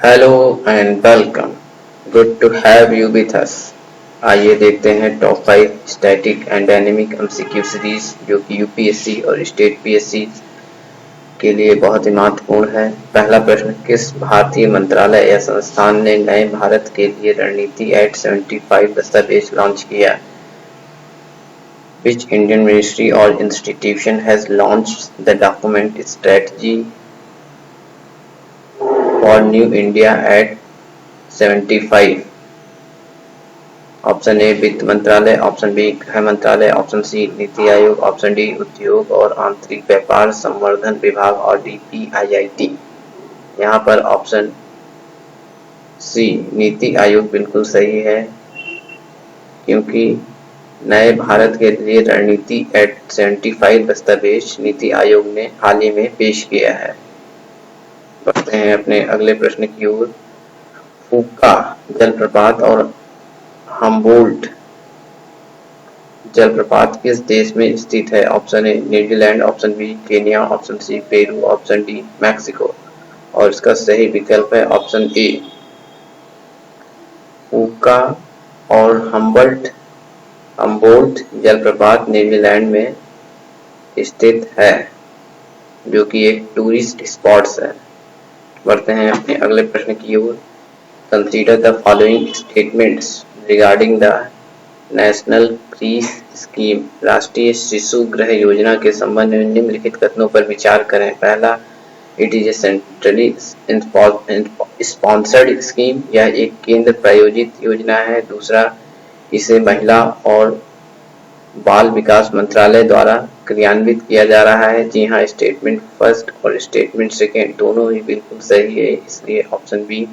Hello and welcome. Good to have you with us. आइए देखते हैं top 5 static and dynamic MCQ series जो कि यूपीएससी और स्टेट पीएससी के लिए बहुत ही महत्वपूर्ण है। पहला प्रश्न, किस भारतीय मंत्रालय या संस्थान ने नए भारत के लिए रणनीति एट 75 दस्तावेज लॉन्च किया? Which Indian ministry or institution has launched the document Strategy for New India at 75? Option A वित्त मंत्रालय, ऑप्शन बी गृह मंत्रालय, option C NITI Aayog, option D उद्योग और आंतरिक व्यापार संवर्धन विभाग और डीपीआईआईटी। यहाँ पर ऑप्शन सी नीति आयोग बिल्कुल सही है, क्योंकि नए भारत के लिए रणनीति एट 75 दस्तावेज नीति आयोग ने हाल ही में पेश किया है। बढ़ते हैं अपने अगले प्रश्न की ओर। फूका जलप्रपात और हम्बोल्ट जलप्रपात किस देश में स्थित है? Option A New Zealand, option B Kenya, option C Peru, option D Mexico. और इसका सही विकल्प है ऑप्शन ए। फूका और हम्बोल्ट जलप्रपात न्यूजीलैंड में स्थित है, जो कि एक टूरिस्ट स्पॉट्स है। बढ़ते हैं अपने अगले प्रश्न की ओर। Consider the following statements regarding the national creche scheme. राष्ट्रीय शिशु गृह योजना के संबंध में निम्नलिखित कथनों पर विचार करें। पहला, it is a centrally sponsored scheme, यह एक केंद्र प्रायोजित योजना है। दूसरा, इसे महिला और बाल विकास मंत्रालय द्वारा क्रियान्वित किया जा रहा है। जी हाँ, स्टेटमेंट फर्स्ट और स्टेटमेंट सेकेंड दोनों ही बिल्कुल सही है, इसलिए ऑप्शन बी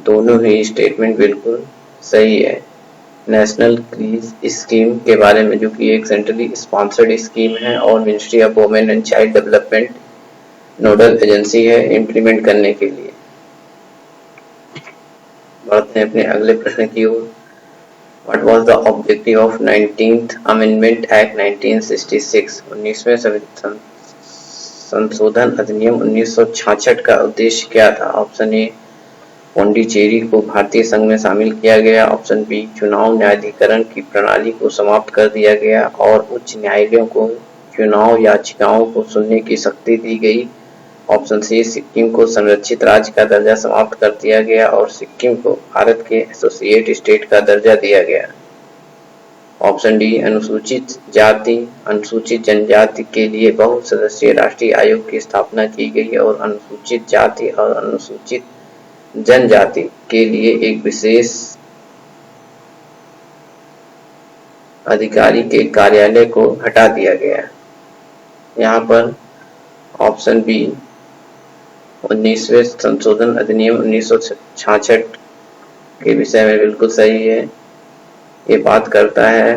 दोनों ही स्टेटमेंट बिल्कुल सही है। नेशनल क्रीज स्कीम के बारे में, जो कि एक सेंट्रली स्पॉन्सर्ड स्कीम है और ministry of women and child development nodal agency है इम्प्लीमेंट करने के लिए। बढ़ते हैं अपने अगले प्रश्न की ओर। What was the objective of 19th Amendment Act 1966? 19वें संशोधन अधिनियम 1966 का उद्देश्य क्या था? ऑप्शन ए पौंडीचेरी को भारतीय संघ में शामिल किया गया, ऑप्शन बी चुनाव न्यायाधिकरण की प्रणाली को समाप्त कर दिया गया और उच्च न्यायालयों को चुनाव याचिकाओं को सुनने की शक्ति दी गई, ऑप्शन सी सिक्किम को संरक्षित राज्य का दर्जा समाप्त कर दिया गया और सिक्किम को भारत के एसोसिएट स्टेट का दर्जा दिया गया, ऑप्शन डी अनुसूचित जाति अनुसूचित जनजाति के लिए बहु सदस्यीय राष्ट्रीय आयोग की स्थापना की गई और अनुसूचित जाति और अनुसूचित जनजाति के लिए एक विशेष अधिकारी के कार्यालय को हटा दिया गया। यहाँ पर ऑप्शन बी 19वें संशोधन अधिनियम 1966 के विषय में बिल्कुल सही है। ये बात करता है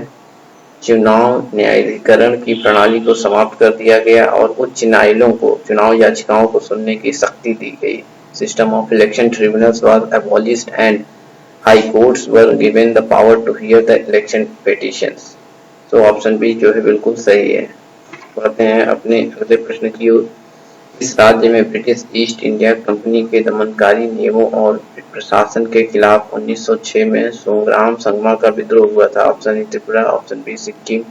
चुनाव न्यायाधिकरण की प्रणाली को समाप्त कर दिया गया और उच्च न्यायालयों को चुनाव याचिकाओं को सुनने की शक्ति दी गई। System of election tribunals was abolished and high courts were given the power to hear the election petitions. तो ऑप्शन बी जो है बिल्कुल सही है। बढ़ते हैं अपने अगले प्रश्न की ओर। इस राज्य में ब्रिटिश ईस्ट इंडिया कंपनी के दमनकारी नियमों और प्रशासन के खिलाफ 1906 में संग्राम संगमा का विद्रोह हुआ था। Option A Tripura, option B Sikkim,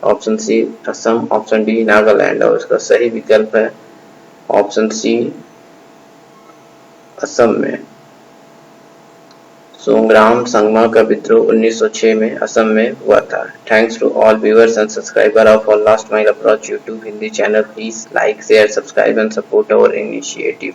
option C Assam, option D Nagaland. और इसका सही विकल्प है ऑप्शन सी असम में। संग्राम संगमा का विद्रोह 1906 में असम में हुआ था। Thanks to all viewers and subscriber of last mile approach YouTube Hindi channel. Please like, share, subscribe and support our initiative.